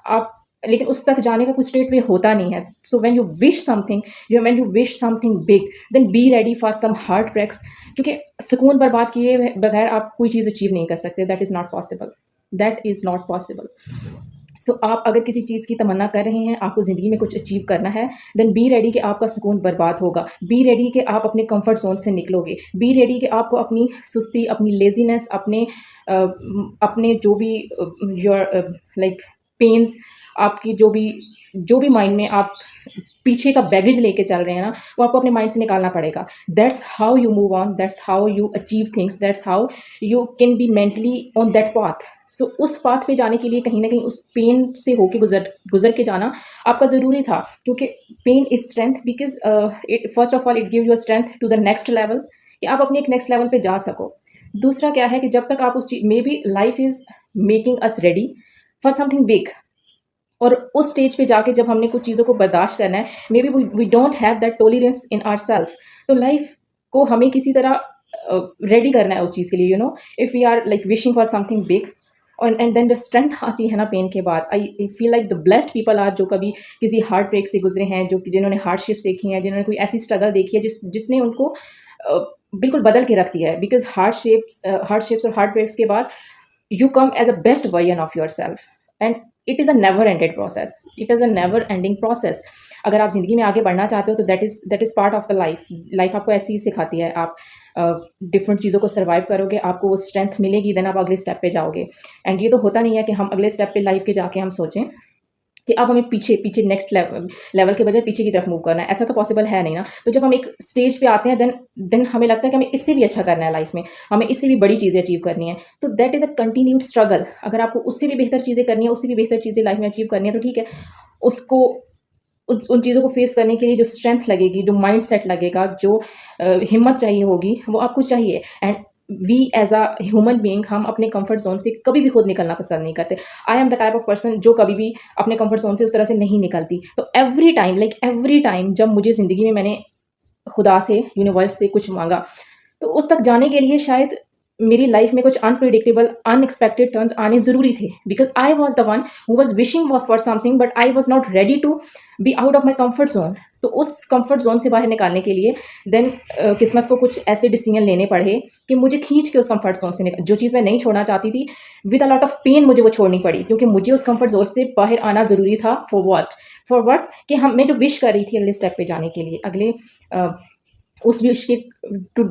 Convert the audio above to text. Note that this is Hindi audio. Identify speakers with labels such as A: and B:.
A: आप लेकिन उस तक जाने का कुछ स्ट्रेट वे होता नहीं है। So when you wish something big, then be ready for some heart breaks, क्योंकि सुकून बर्बाद किए बगैर आप कोई चीज़ अचीव नहीं कर सकते। That is not possible, that is not possible. So आप अगर किसी चीज़ की तमन्ना कर रहे हैं, आपको ज़िंदगी में कुछ अचीव करना है, देन बी रेडी कि आपका सुकून बर्बाद होगा। बी रेडी कि आप अपने कंफर्ट ज़ोन से निकलोगे। बी रेडी कि आपको अपनी सुस्ती, अपनी लेज़ीनेस, अपने जो भी योर लाइक पेन्स, आपकी जो भी माइंड में आप पीछे का बैगेज लेके चल रहे हैं ना, वो आपको अपने माइंड से निकालना पड़ेगा। That's how you move on, that's how you achieve things, that's how you can be mentally on that path. So उस पाथ पे जाने के लिए कहीं न कहीं उस पेन से होके गुज़र के जाना आपका ज़रूरी था, क्योंकि pain is strength because it first of all it give you a strength to the next level, कि आप अपने एक नेक्स्ट लेवल पे जा सको। दूसरा क्या है कि जब तक आप उस चीज़ maybe life is making us ready for something big, और उस स्टेज पे जाके जब हमने कुछ चीज़ों को बर्दाश्त करना है, maybe we don't have that tolerance in ourselves. तो लाइफ को हमें किसी तरह रेडी करना है उस चीज़ के लिए, if we are like wishing for something big, और एंड देन जो स्ट्रेंथ आती है ना पेन के बाद, I feel like the blessed people are, जो कभी किसी हार्ट ब्रेक से गुजरे हैं, जिन्होंने हार्डशिप्स देखी हैं, जिन्होंने कोई ऐसी स्ट्रगल देखी है जिसने उनको बिल्कुल बदल के रख दिया है। बिकॉज हार्डशिप्स और हार्ट ब्रेक्स के बाद you come as a best version of yourself, and it is a never ended process, it is a never ending process। अगर आप ज़िंदगी में आगे बढ़ना चाहते हो तो that is part of the life आपको ऐसे ही सिखाती है। आप डिफरेंट चीज़ों को सर्वाइव करोगे, आपको वो स्ट्रेंथ मिलेगी, देन आप अगले स्टेप पे जाओगे। एंड ये तो होता नहीं है कि हम अगले स्टेप पे लाइफ के जाके हम सोचें कि अब हमें पीछे नेक्स्ट लेवल के बजाय पीछे की तरफ मूव करना है, ऐसा तो पॉसिबल है नहीं ना। तो जब हम एक स्टेज पे आते हैं, देन हमें लगता है कि हमें इससे भी अच्छा करना है लाइफ में, हमें इससे भी बड़ी चीज़ें अचीव करनी है। तो that is a continued struggle. अगर आपको उससे भी बेहतर चीज़ें करनी है, उससे भी बेहतर चीज़ें लाइफ में अचीव करनी है, तो ठीक है, उसको उन चीज़ों को फेस करने के लिए जो स्ट्रेंथ लगेगी, जो माइंड सेट लगेगा, जो हिम्मत चाहिए होगी, वो आपको चाहिए। And we as a human being, हम अपने कंफर्ट जोन से कभी भी खुद निकलना पसंद नहीं करते। I am the type of person जो कभी भी अपने कंफर्ट जोन से उस तरह से नहीं निकलती। तो एवरी टाइम जब मुझे ज़िंदगी में मैंने खुदा से, यूनिवर्स से कुछ मांगा, तो उस तक जाने के लिए शायद मेरी लाइफ में कुछ अनप्रिडिक्टेबल, अनएक्सपेक्टेड टर्न्स आने ज़रूरी थे, because I was the one who was wishing for something, but I was not ready to be out of my comfort zone. तो उस कम्फर्ट ज़ोन से बाहर निकालने के लिए देन किस्मत को कुछ ऐसे डिसीजन लेने पड़े कि मुझे खींच के उस कम्फर्ट ज़ोन से जो चीज़ मैं नहीं छोड़ना चाहती थी, with a lot of pain मुझे वो छोड़नी पड़ी, क्योंकि मुझे उस कम्फर्ट ज़ोन से बाहर आना ज़रूरी था। फॉर व्हाट कि मैं जो विश कर रही थी अगले स्टेप पे जाने के लिए, उस विश के टू